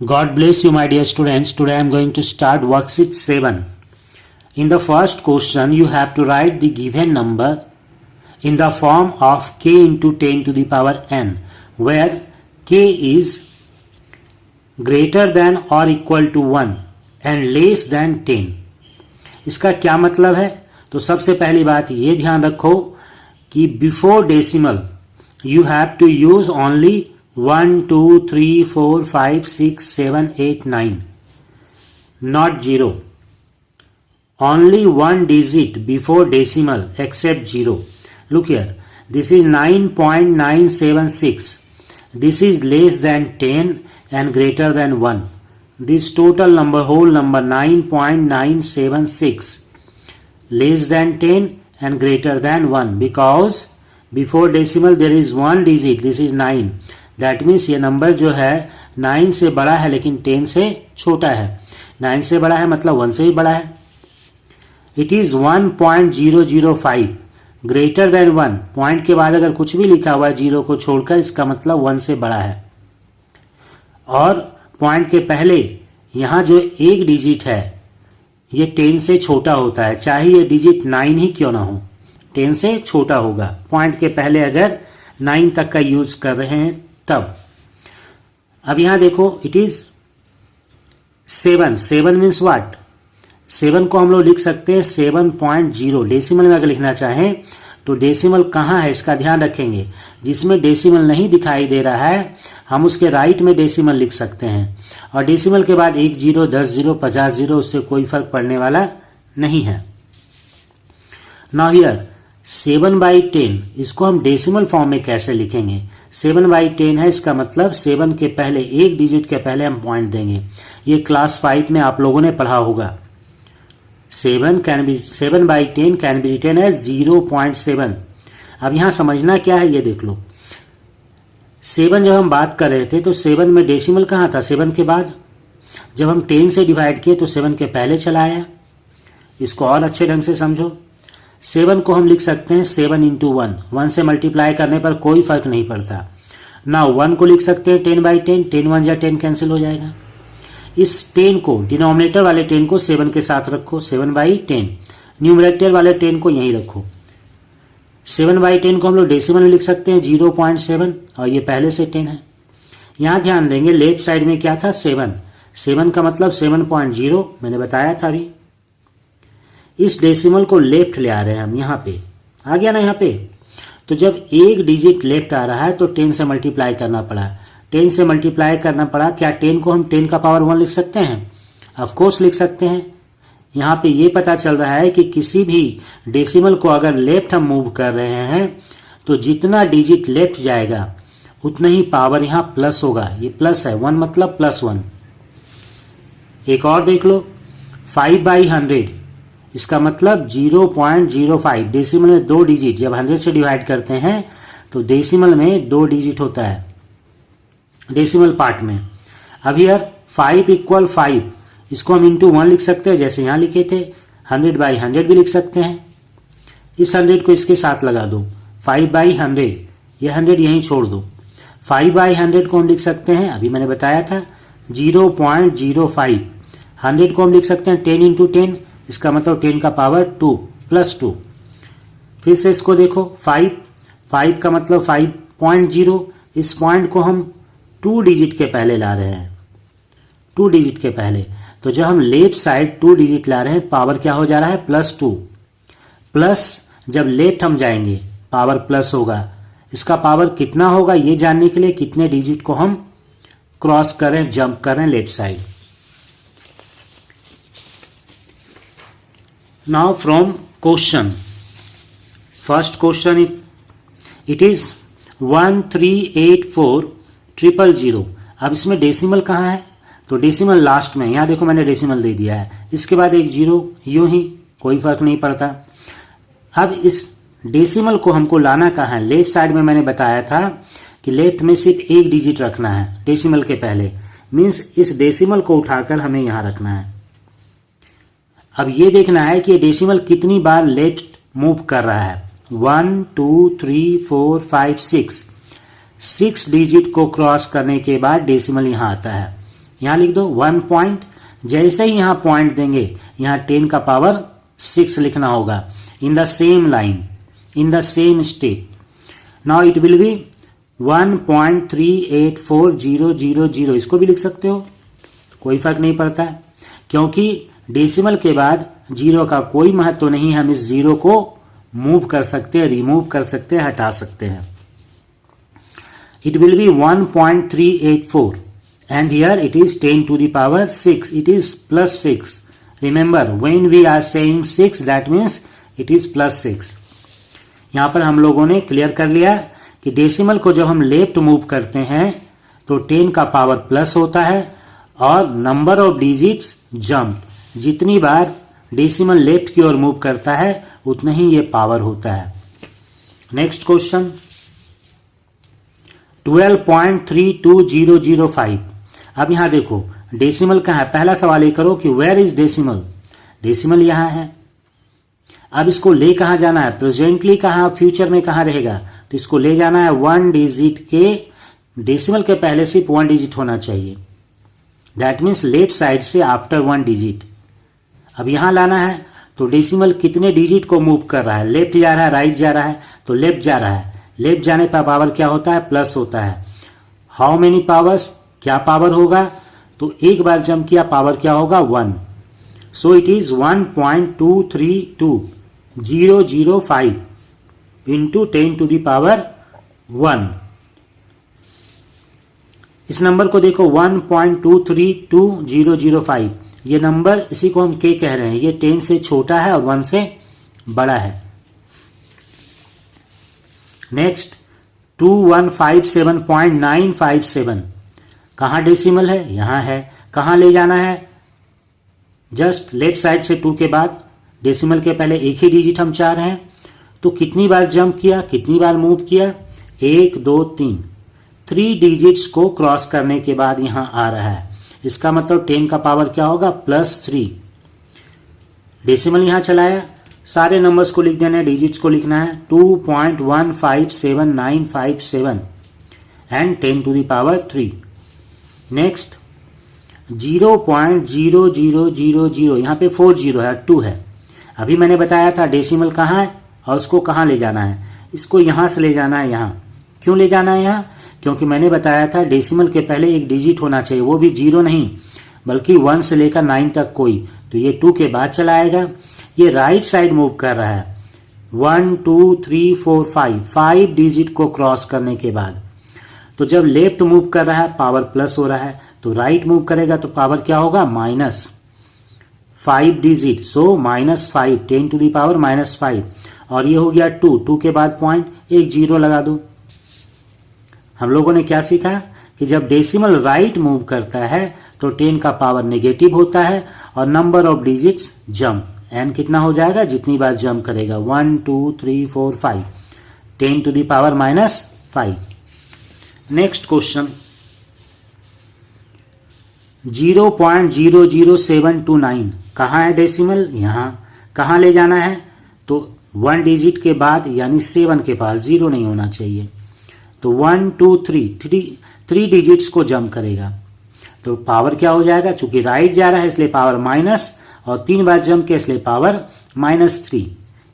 God bless you, my dear students. Today I am going to start worksheet 7. In the first question, you have to write the given number in the form of k into 10 to the power n, where k is greater than or equal to 1 and less than 10. इसका क्या मतलब है? तो सबसे पहली बात ये ध्यान रखो कि before decimal you have to use only 1, 2, 3, 4, 5, 6, 7, 8, 9, not 0. Only one digit before decimal except 0. Look here, this is 9.976. This is less than 10 and greater than 1. This total number, whole number 9.976, less than 10 and greater than 1, because before decimal there is one digit, this is 9. That means ये number जो है 9 से बड़ा है लेकिन 10 से छोटा है. 9 से बड़ा है मतलब 1 से भी बड़ा है. It is 1.005 greater than 1. Point के बाद अगर कुछ भी लिखा हुआ है 0 को छोड़कर, इसका मतलब 1 से बड़ा है. और पॉइंट के पहले यहाँ जो एक डिजिट है ये 10 से छोटा होता है, चाहे ये डिजिट 9 ही क्यों ना हो, 10 से छोटा होगा. पॉइंट के पहले अगर 9 तक का यूज कर रहे हैं तब. अब यहां देखो, इट इज 7. 7 means what? 7 को हम लोग लिख सकते हैं 7.0. डेसिमल में अगर लिखना चाहें तो डेसिमल कहाँ है इसका ध्यान रखेंगे. जिसमें डेसिमल नहीं दिखाई दे रहा है हम उसके राइट में डेसिमल लिख सकते हैं. और डेसिमल के बाद 1 0, 10 0, 50 0, उससे कोई फर्क पड़ने वाला नहीं है. नाउ हियर 7/10, इसको हम डेसिमल फॉर्म में कैसे लिखेंगे? 7/10 है, इसका मतलब 7 के पहले, एक डिजिट के पहले हम पॉइंट देंगे. ये क्लास 5 में आप लोगों ने पढ़ा होगा. 7/10 कैन बी रिटन एज 0.7. अब यहाँ समझना क्या है ये देख लो. 7 जब हम बात कर रहे थे तो 7 में डेसिमल कहाँ था? 7 के बाद. जब हम 10 से डिवाइड किए तो 7 के पहले चला आया. इसको और अच्छे ढंग से समझो. 7 को हम लिख सकते हैं 7 इंटू 1. 1 से मल्टीप्लाई करने पर कोई फर्क नहीं पड़ता. ना 1 को लिख सकते हैं 10/10. 10 1 या 10 कैंसिल हो जाएगा. इस 10 को, डिनोमिनेटर वाले 10 को 7 के साथ रखो, 7/10. न्यूमरेटर वाले 10 को यहीं रखो. 7/10 को हम लोग डेसिमल में लिख सकते हैं 0.7 और ये पहले से 10 है. यहाँ ध्यान देंगे लेफ्ट साइड में क्या था? 7. 7 का मतलब 7.0 मैंने बताया था अभी. इस डेसिमल को लेफ्ट ले आ रहे हैं हम, यहाँ पे आ गया ना. यहाँ पे तो जब एक डिजिट लेफ्ट आ रहा है तो 10 से मल्टीप्लाई करना पड़ा. 10 से मल्टीप्लाई करना पड़ा. क्या 10 को हम 10 का पावर 1 लिख सकते हैं? ऑफ कोर्स लिख सकते हैं. यहाँ पे ये पता चल रहा है कि किसी भी डेसिमल को अगर लेफ्ट हम मूव कर रहे हैं तो जितना डिजिट लेफ्ट जाएगा उतना ही पावर यहाँ प्लस होगा. ये प्लस है, 1 मतलब +1. एक और देख लो, 5/100, इसका मतलब 0.05. डेसिमल में 2 डिजिट, जब 100 से डिवाइड करते हैं तो डेसिमल में 2 डिजिट होता है डेसिमल पार्ट में. अब यार 5 = 5, इसको हम इंटू 1 लिख सकते हैं जैसे यहाँ लिखे थे. 100/100 भी लिख सकते हैं. इस 100 को इसके साथ लगा दो. 5/100, ये 100 यहीं छोड़ दो. 5/100 को हम लिख सकते हैं, अभी मैंने बताया था 0.05. 100 को हम लिख सकते हैं 10 × 10, इसका मतलब 10 का पावर 2 +2. फिर से इसको देखो, 5 का मतलब 5.0. इस पॉइंट को हम 2 डिजिट के पहले ला रहे हैं, 2 डिजिट के पहले. तो जब हम लेफ्ट साइड 2 डिजिट ला रहे हैं पावर क्या हो जा रहा है? +2. प्लस जब लेफ्ट हम जाएंगे पावर प्लस होगा. इसका पावर कितना होगा ये जानने के लिए कितने डिजिट को हम क्रॉस कर रहे हैं, जंप कर रहे हैं left side. Now from question, first question it is 1384000. अब इसमें डेसिमल कहाँ है? तो डेसिमल लास्ट में, यहाँ देखो मैंने डेसिमल दे दिया है. इसके बाद एक 0, यूं ही कोई फर्क नहीं पड़ता. अब इस डेसिमल को हमको लाना कहाँ है? लेफ्ट साइड में मैंने बताया था कि लेफ्ट में सिर्फ एक डिजिट रखना है डेसिमल के पहले. मीन्स इस डेसिमल को उठाकर हमें यहाँ रखना है. अब ये देखना है कि डेसिमल कितनी बार लेफ्ट मूव कर रहा है. 1 2 3 4 5 6 डिजिट को क्रॉस करने के बाद डेसिमल यहाँ आता है. यहाँ लिख दो 1 पॉइंट, जैसे ही यहाँ पॉइंट देंगे यहाँ 10 का पावर 6 लिखना होगा in the same line, in the same step. Now it will B 1.384000. इसको भी लिख सकते हो, कोई फर्क नहीं पड़ता है, क्योंकि डेसिमल के बाद जीरो का कोई महत्व नहीं है. हम इस जीरो को मूव कर सकते हैं, रिमूव कर सकते हैं, हटा सकते हैं. It will B 1.384 and here it is 10 to the power 6. It is plus 6. Remember, when we are saying 6, that means it is plus 6. यहाँ पर हम लोगों ने क्लियर कर लिया कि डेसिमल को जब हम लेफ्ट मूव करते हैं तो 10 का पावर प्लस होता है और नंबर ऑफ डिजिट्स जंप. जितनी बार डेसिमल लेफ्ट की ओर मूव करता है उतना ही ये पावर होता है. Next question 12.32005. अब यहां देखो डेसिमल कहाँ है. पहला सवाल ये करो कि वेयर इज डेसिमल. डेसिमल यहां है. अब इसको ले कहाँ जाना है, प्रेजेंटली कहाँ, फ्यूचर में कहाँ रहेगा, तो इसको ले जाना है 1 डिजिट के, डेसिमल के पहले सिर्फ 1 डिजिट होना चाहिए. दैट मीन्स लेफ्ट साइड से आफ्टर 1 डिजिट. अब यहां लाना है तो डेसिमल कितने डिजिट को मूव कर रहा है, लेफ्ट जा रहा है, राइट जा रहा है, तो लेफ्ट जा रहा है. लेफ्ट जाने पर पावर क्या होता है, प्लस होता है. हाउ मेनी पावर्स, क्या पावर होगा, तो एक बार जंप किया पावर क्या होगा 1. So it is 1.232005 into 10 to the power 1. इस नंबर को देखो 1.232005. ये नंबर, इसी को हम k कह रहे हैं. ये 10 से छोटा है और 1 से बड़ा है. नेक्स्ट 2157.957. कहाँ डेसिमल है, यहाँ है. कहाँ ले जाना है, जस्ट लेफ्ट साइड से 2 के बाद डेसिमल के पहले एक ही डिजिट हम चाह रहे हैं. तो कितनी बार जंप किया, कितनी बार मूव किया, 1 2 3. 3 डिजिट्स को क्रॉस करने के बाद यहाँ आ रहा है. इसका मतलब 10 का पावर क्या होगा, +3. डेसिमल यहाँ चलाया, सारे नंबर्स को लिख देना है, डिजिट्स को लिखना है 2.157957 and 10 to the power 3. Next 0.0000, यहाँ पे 40 है, 2 है. अभी मैंने बताया था डेसिमल कहाँ है और उसको कहाँ ले जाना है. इसको यहाँ से ले जाना है यहाँ. क्यों ले जाना है यहाँ, क्योंकि मैंने बताया था डेसिमल के पहले एक डिजिट होना चाहिए, वो भी 0 नहीं बल्कि 1 से लेकर 9 तक कोई. तो ये 2 के बाद चलाएगा. ये राइट साइड मूव कर रहा है 1 2 3 4 5 डिजिट को क्रॉस करने के बाद. तो जब लेफ्ट मूव कर रहा है पावर प्लस हो रहा है, तो राइट मूव करेगा तो पावर क्या होगा, -5 digit. So -5, 10 to the power -5. और ये हो गया 2 के बाद पॉइंट, एक 0 लगा दो. हम लोगों ने क्या सीखा कि जब डेसिमल राइट मूव करता है तो 10 का पावर नेगेटिव होता है और number of digits jump. N कितना हो जाएगा, जितनी बार जंप करेगा 1 2 3 4 5, 10 to the power -5. Next question 0.00729. कहाँ है डेसिमल, यहाँ. कहाँ ले जाना है, तो 1 डिजिट के बाद यानी 7 के पास, 0 नहीं होना चाहिए. तो 1 2 3 डिजिट्स को जंप करेगा. तो पावर क्या हो जाएगा, चूंकि राइट जा रहा है इसलिए पावर माइनस, और 3 बार जंप के इसलिए power -3.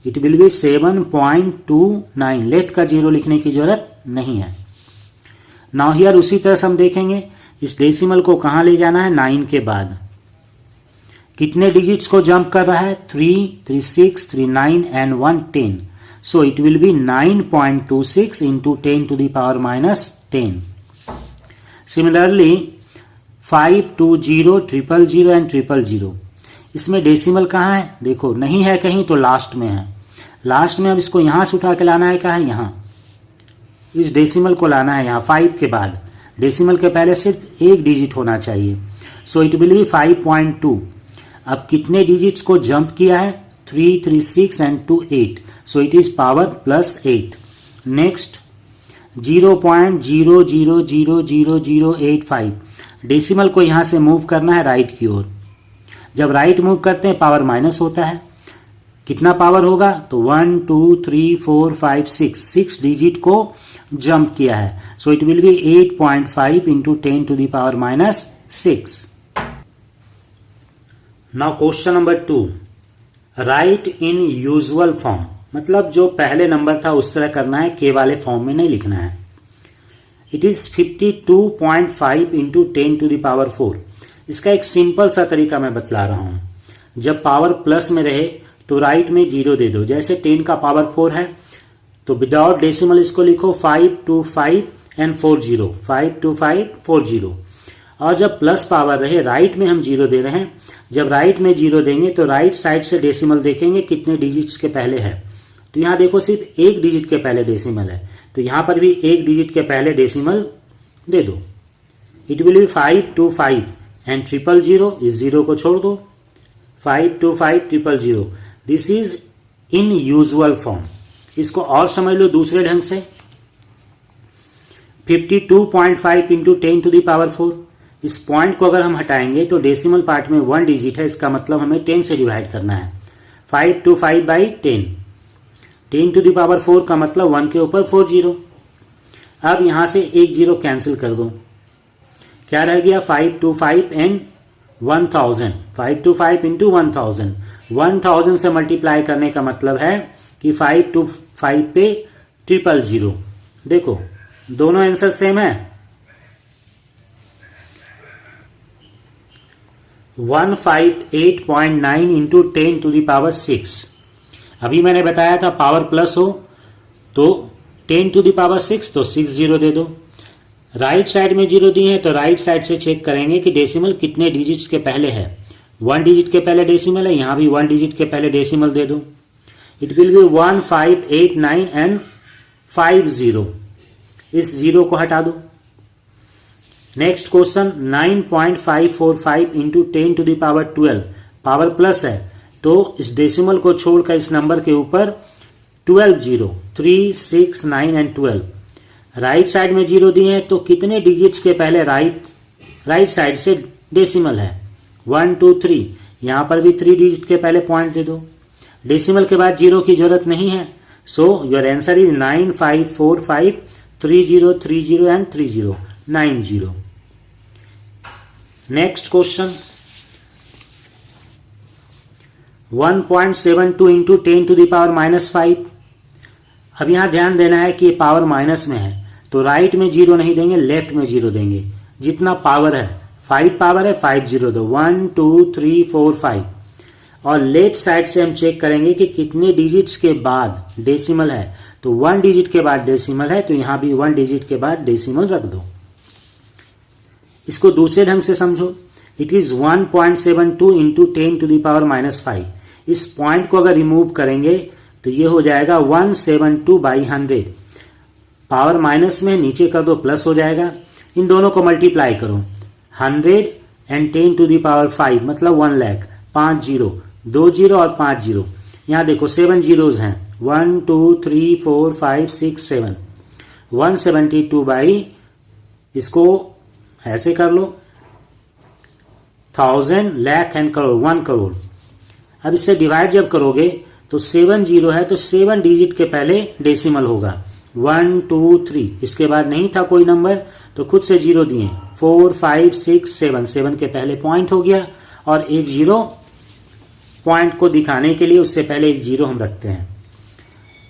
It will B 7.29. Left का 0 लिखने की जरूरत नहीं है. नाउ हियर उसी तरह से हम देखेंगे इस डेसिमल को कहाँ ले जाना है, 9 के बाद. कितने डिजिट्स को जंप कर रहा है, 3 3 6 3 9 and 1 10. So it will B 9.26 into 10 to the power -10. Similarly 5 2 0 0 0 and 0 0. इसमें डेसिमल कहाँ है, देखो नहीं है कहीं तो लास्ट में है. लास्ट में अब इसको यहाँ से उठा के लाना है, कहाँ है, यहाँ. इस डेसिमल को लाना है यहाँ 5 के बाद. डेसिमल के पहले सिर्फ एक डिजिट होना चाहिए. So it will B 5.2. अब कितने डिजिट्स को जंप किया है, 3 3 6 and 2 8. So it is power +8. Next 0.000085. Decimal को यहाँ से मूव करना है राइट की ओर. जब राइट मूव करते हैं पावर माइनस होता है. कितना पावर होगा, तो 1 2 3 4 5 6 डिजिट को जंप किया है. So it will B 8.5 into 10 to the power 6. Now question number 2, right in usual form, मतलब जो पहले नंबर था उस तरह करना है, के वाले फॉर्म में नहीं लिखना है. It is 52.5 into 10 to the power 4. इसका एक सिंपल सा तरीका मैं बतला रहा हूं. जब पावर प्लस में रहे तो राइट में 0 दे दो. जैसे 10 का पावर 4 है तो विदाउट डेसिमल इसको लिखो 525 एंड 40, 52540. और जब प्लस पावर रहे राइट में हम 0 दे रहे हैं. जब राइट में 0 देंगे तो राइट साइड से डेसिमल देखेंगे कितने डिजिट्स के पहले है. तो यहाँ देखो सिर्फ एक डिजिट के पहले डेसिमल है, तो यहाँ पर भी एक डिजिट के पहले डेसिमल दे दो. It will B 525 and 000. इस 0 को छोड़ दो. 525 this is in usual form. इसको और समझ लो दूसरे ढंग से. 52.5 इंटू 10 टू द पावर 4. इस पॉइंट को अगर हम हटाएंगे तो डेसिमल पार्ट में 1 डिजिट है, इसका मतलब हमें 10 से डिवाइड करना है. 525 बाई 10. 10 टू द पावर 4 का मतलब 1 के ऊपर 40. अब यहां से एक 0 कैंसिल कर दो. क्या रह गया? 525 एंड 1000. 525 इंटू 1000. 1000 से मल्टीप्लाई करने का मतलब है कि 525 पे 000. देखो दोनों आंसर सेम है. 158.9 इंटू 10 टू द पावर 6. अभी मैंने बताया था पावर प्लस हो तो 10 टू द पावर 6 तो 60 दे दो. राइट साइड में 0 दिए हैं तो राइट साइड से चेक करेंगे कि डेसिमल कितने डिजिट्स के पहले है. 1 डिजिट के पहले डेसिमल है, यहां भी 1 डिजिट के पहले डेसिमल दे दो. It will be 1589 and 50. इस 0 को हटा दो. Next question 9.545 into 10 to the power 12. Power plus है तो इस डेसिमल को छोड़कर इस नंबर के ऊपर 12 0, 3, 6, 9 एंड 12. राइट साइड में 0 दिए हैं तो कितने डिजिट्स के पहले राइट साइड से डेसिमल है? 1, 2, 3. यहां पर भी 3 डिजिट के पहले पॉइंट दे दो. डेसिमल के बाद 0 की जरूरत नहीं है. So your answer is 9545 30 30 and 30 90. Next question 1.72 into 10 to the power -5. अब यहां ध्यान देना है कि ये पावर माइनस में है तो राइट में 0 नहीं देंगे, लेफ्ट में 0 देंगे. जितना पावर है 5 पावर है 5 0 दो. 1 2 3 4 5. और लेफ्ट साइड से हम चेक करेंगे कि कितने डिजिट्स के बाद डेसिमल है. तो 1 डिजिट के बाद डेसिमल है तो यहां भी 1 डिजिट के बाद डेसिमल रख दो. इसको दूसरे ढंग से समझो. It is 1.72 into 10 to the power -5. इस पॉइंट को अगर रिमूव करेंगे तो ये हो जाएगा 172 बाई 100. पावर माइनस में नीचे कर दो प्लस हो जाएगा. इन दोनों को मल्टीप्लाई करो. 100 एंड 10 टू द पावर 5 मतलब 1 लाख. 5 0, 2 0 और 5 0. यहाँ देखो 7 जीरोज हैं. 1 2 3 4 5 6 7. 172 बाई, इसको ऐसे कर लो 1000, लाख एंड करोड़ 1 करोड़. अब इससे डिवाइड जब करोगे तो 7 0 है तो 7 डिजिट के पहले डेसिमल होगा. 1 2 3. इसके बाद नहीं था कोई नंबर तो खुद से 0 दिए. 4 5 6 7. 7 के पहले पॉइंट हो गया और एक 0 पॉइंट को दिखाने के लिए उससे पहले एक 0 हम रखते हैं.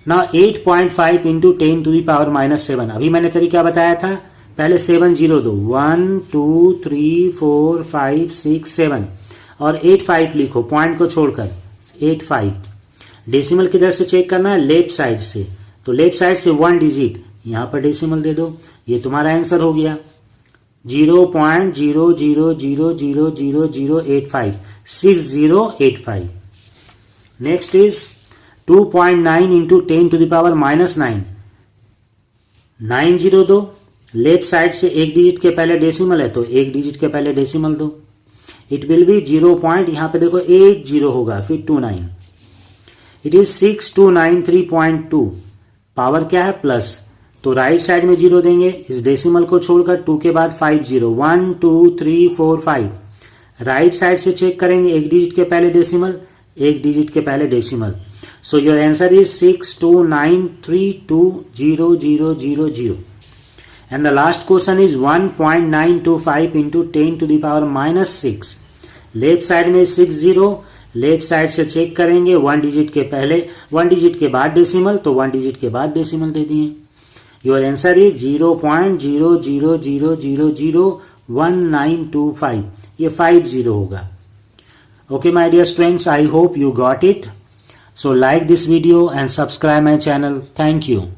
ना 8.5 इंटू 10 टू द पावर -7. अभी मैंने तरीका बताया था. पहले 7 0 दो. 1 2 3 4 5 6 7 और 8 5 लिखो पॉइंट को छोड़कर. 8 5. डेसिमल किधर से चेक करना है? लेफ्ट साइड से. तो लेफ्ट साइड से 1 डिजिट यहां पर डेसिमल दे दो. ये तुम्हारा आंसर हो गया 0.00000085 6085. Next is 2.9 into 10 to the power -9. 9 0 दो. लेफ्ट साइड से एक डिजिट के पहले डेसिमल है तो एक डिजिट के पहले डेसिमल दो. इट विल बी 0 पॉइंट, यहां पे देखो 80 होगा फिर 29. It is 6293.2. पावर क्या है? प्लस. तो राइट साइड में 0 देंगे. इस डेसिमल को छोड़कर 2 के बाद 5 0. 1 2 3 4 5. राइट साइड से चेक करेंगे एक डिजिट के पहले डेसिमल, एक डिजिट के पहले decimal. So your answer is 6293200000. And the last question is 1.925 into 10 to the power minus 6. Left side में 60, लेफ्ट साइड से चेक करेंगे 1 डिजिट के पहले 1 डिजिट के बाद डेसिमल, तो 1 डिजिट के बाद डेसिमल दे दिए. Your answer is 0.00001925. ये 50 होगा. Okay my dear students, I hope you got it. So like this video and subscribe my channel. Thank you.